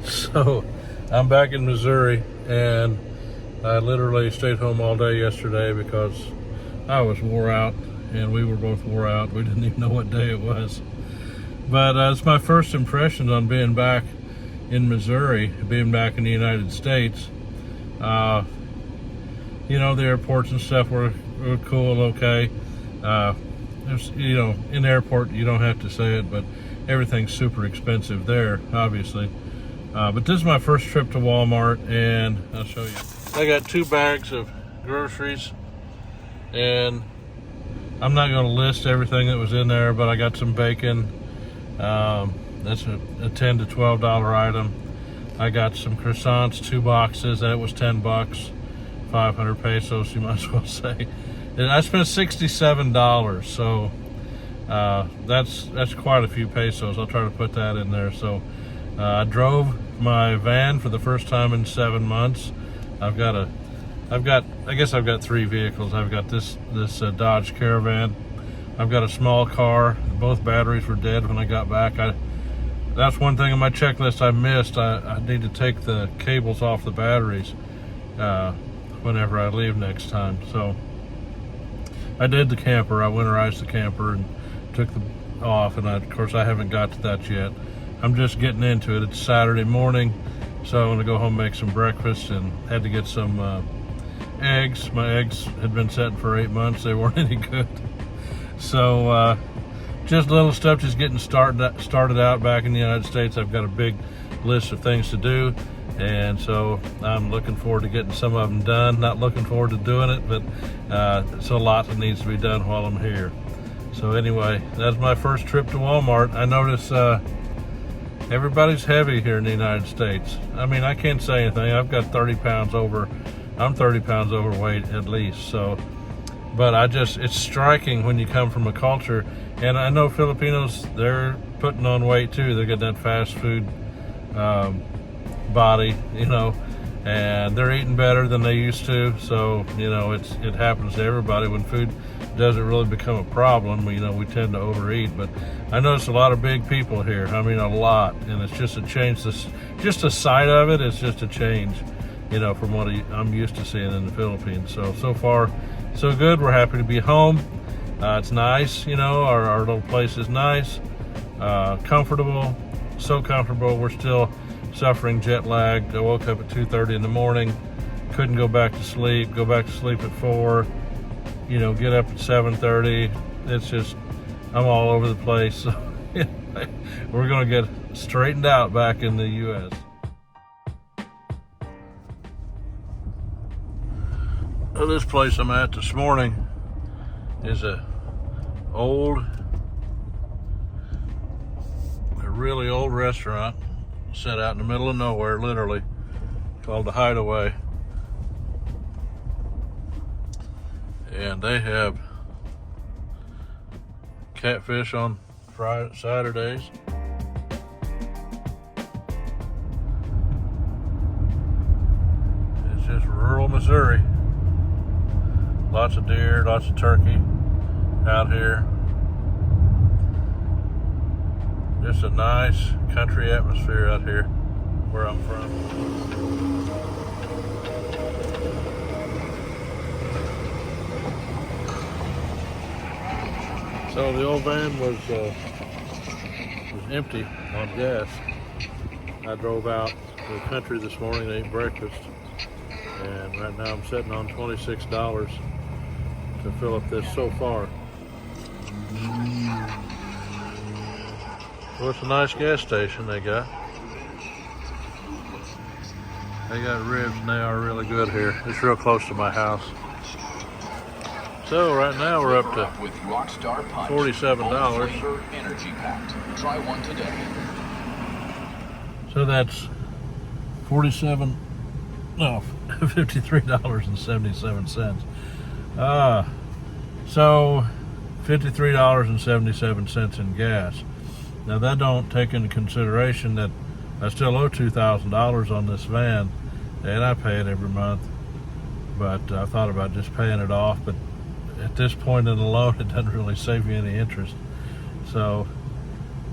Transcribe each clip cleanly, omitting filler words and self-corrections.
So I'm back in Missouri, and I literally stayed home all day yesterday because I was wore out, and we were both wore out. We didn't even know what day it was. But it's my first impressions on being back in Missouri, being back in the United States. The airports and stuff were cool, okay. In the airport, you don't have to say it, but everything's super expensive there, obviously. But this is my first trip to Walmart, and I'll show you. I got 2 bags of groceries, and I'm not going to list everything that was in there, but I got some bacon. That's a $10 to $12 item. I got some croissants, 2 boxes. That was $10, 500 pesos, you might as well say. And I spent $67, so that's quite a few pesos. I'll try to put that in there. So I drove my van for the first time in 7 months. I guess I've got 3 vehicles. I've got this Dodge Caravan. I've got a small car. Both batteries were dead when I got back. That's one thing on my checklist I missed. I need to take the cables off the batteries whenever I leave next time. So I did the camper. I winterized the camper and took the off, and of course I haven't got to that yet. I'm just getting into it. It's Saturday morning, so I'm going to go home and make some breakfast, and had to get some eggs. My eggs had been setting for 8 months. They weren't any good. So just little stuff, just getting started out back in the United States. I've got a big list of things to do, and so I'm looking forward to getting some of them done. Not looking forward to doing it, but it's a lot that needs to be done while I'm here. So anyway, that's my first trip to Walmart. I notice everybody's heavy here in the United States. I mean, I can't say anything. I've got 30 pounds over. I'm 30 pounds overweight at least. So, but it's striking when you come from a culture, and I know Filipinos, they're putting on weight too. They got that fast food body, and they're eating better than they used to. So, it happens to everybody. When food doesn't really become a problem, we tend to overeat. But I notice a lot of big people here. I mean, a lot, and it's just a change. Just the sight of it is just a change, from what I'm used to seeing in the Philippines. So far, so good. We're happy to be home. It's nice, our little place is nice, comfortable, so comfortable. We're still suffering jet lag. I woke up at 2:30 in the morning, couldn't go back to sleep at 4, get up at 7:30. It's just, I'm all over the place. So we're going to get straightened out back in the U.S. Well, this place I'm at this morning is a really old restaurant set out in the middle of nowhere, literally, called the Hideaway. And they have catfish on Saturdays. It's just rural Missouri. Lots of deer, lots of turkey out here. Just a nice country atmosphere out here where I'm from. So the old van was empty on gas. I drove out to the country this morning to eat breakfast, and right now I'm sitting on $26 to fill up this so far. Well, it's a nice gas station they got. They got ribs, and they are really good here. It's real close to my house. So right now we're up to $47. Try one today. So that's $53.77. So $53.77 in gas. Now that don't take into consideration that I still owe $2,000 on this van, and I pay it every month. But I thought about just paying it off, but at this point in the loan, it doesn't really save you any interest. So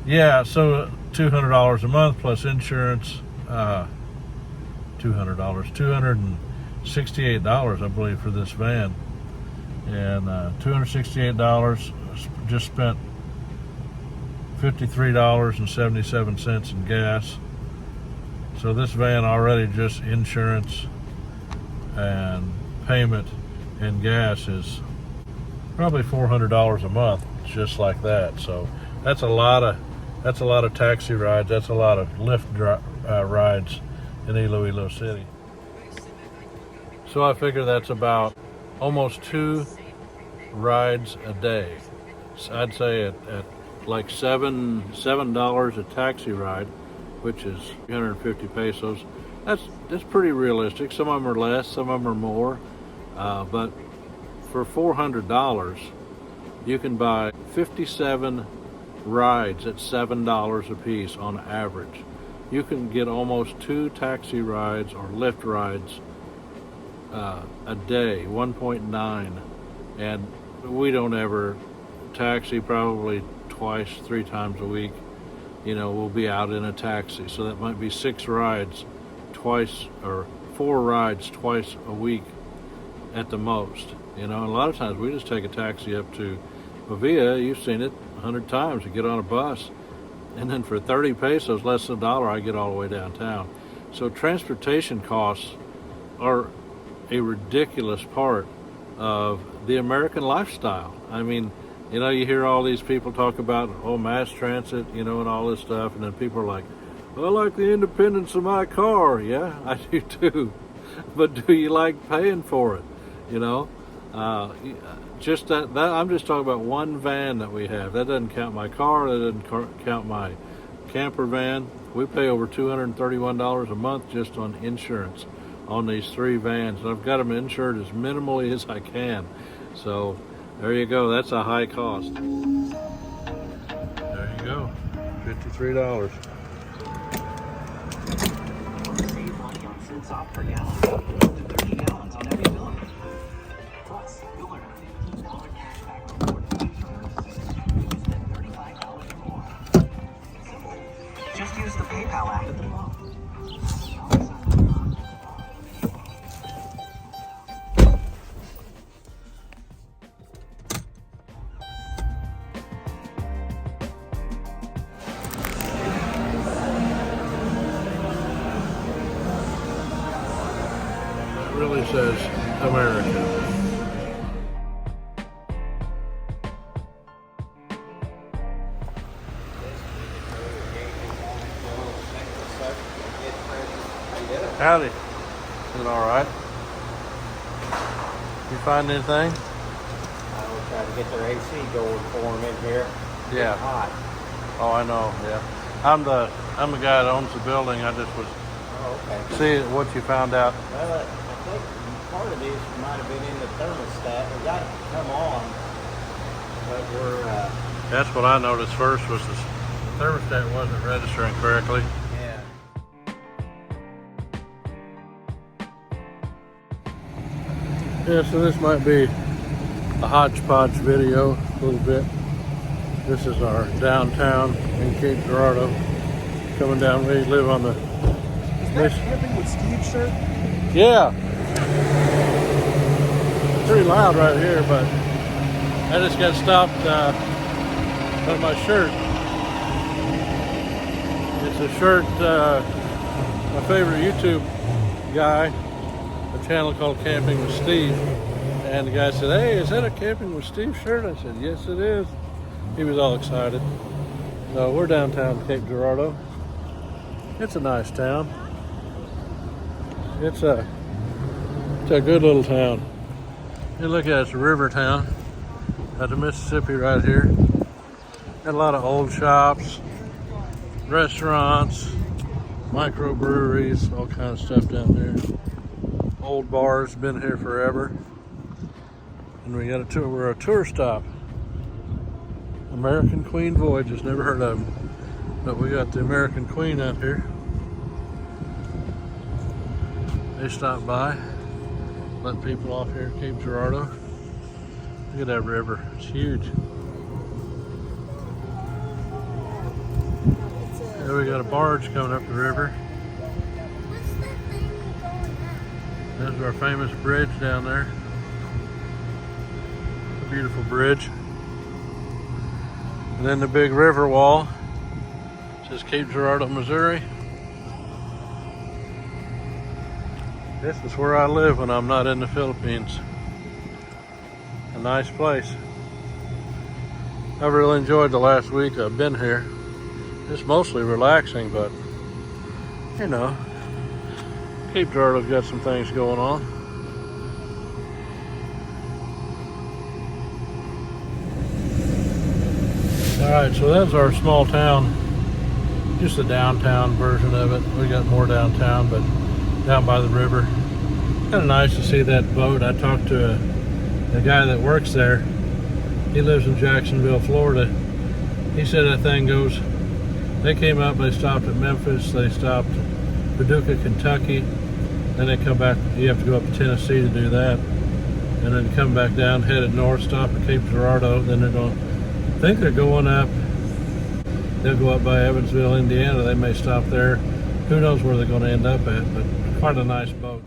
yeah, so $200 a month plus insurance, $268, I believe, for this van. And $268, just spent $53.77 in gas. So this van already, just insurance and payment and gas, is probably $400 a month, just like that. So that's a lot of taxi rides. That's a lot of Lyft rides in Iloilo City. So I figure that's about almost 2 rides a day. So I'd say at like $7 a taxi ride, which is 350 pesos. That's pretty realistic. Some of them are less, some of them are more. But for $400, you can buy 57 rides at $7 a piece on average. You can get almost 2 taxi rides or Lyft rides a day, 1.9. And we don't ever taxi, probably twice, 3 times a week. We'll be out in a taxi. So that might be 6 rides twice, or 4 rides twice a week at the most. And a lot of times we just take a taxi up to Pavia. You've seen it 100 times. You get on a bus, and then for 30 pesos, less than $1, I get all the way downtown. So transportation costs are a ridiculous part of the American lifestyle. I mean, you hear all these people talk about, mass transit, and all this stuff, and then people are like, I like the independence of my car. Yeah, I do too. But do you like paying for it? Just that I'm just talking about one van that we have. That doesn't count my car. That doesn't count my camper van. We pay over $231 a month just on insurance on these 3 vans. And I've got them insured as minimally as I can. So there you go. That's a high cost. There you go. $53. Save money on cents off per gallon. Up to 30 gallons on every bill. Plus, you'll earn a $15 cash back reward for each purchase. You can spend $35 or more. Simple. Just use the PayPal app at the pump. Really says America. Howdy. Doing all right? You find anything? I will try to get their AC going for them in here. Yeah. It's hot. Oh, I know. Yeah. I'm the guy that owns the building. I just was seeing what you found out. Well, I think part of this might have been in the thermostat. We got it to come on, but we're. That's what I noticed first, was the thermostat wasn't registering correctly. Yeah. Yeah, so this might be a hodgepodge video a little bit. This is our downtown in Cape Girardeau. Coming down, we live on the... Is that Camping with Steve shirt? Yeah. Pretty loud right here, but I just got stopped by my shirt. It's a shirt, my favorite YouTube guy, a channel called Camping with Steve. And the guy said, hey, is that a Camping with Steve shirt? I said, yes, it is. He was all excited. So we're downtown Cape Girardeau. It's a nice town. It's a good little town. You look at it, it's a river town. Got the Mississippi right here. Got a lot of old shops, restaurants, microbreweries, all kinds of stuff down there. Old bars, been here forever. And we got we're a tour stop. American Queen Voyages, never heard of them. But we got the American Queen up here. They stopped by, let people off here at Cape Girardeau. Look at that river, it's huge. There we got a barge coming up the river. There's our famous bridge down there. A beautiful bridge. And then the big river wall. It says Cape Girardeau, Missouri. This is where I live when I'm not in the Philippines. A nice place. I've really enjoyed the last week I've been here. It's mostly relaxing, but you know, Cape Girardeau's got some things going on. Alright, so that's our small town. Just the downtown version of it. We got more downtown, but down by the river. Kind of nice to see that boat. I talked to the guy that works there. He lives in Jacksonville, Florida. He said that thing goes, they came up, they stopped at Memphis, they stopped at Paducah, Kentucky, then they come back, you have to go up to Tennessee to do that, and then come back down, headed north, stop at Cape Girardeau, then they're going, I think they're going up, they'll go up by Evansville, Indiana, they may stop there, who knows where they're going to end up at, but quite a nice boat.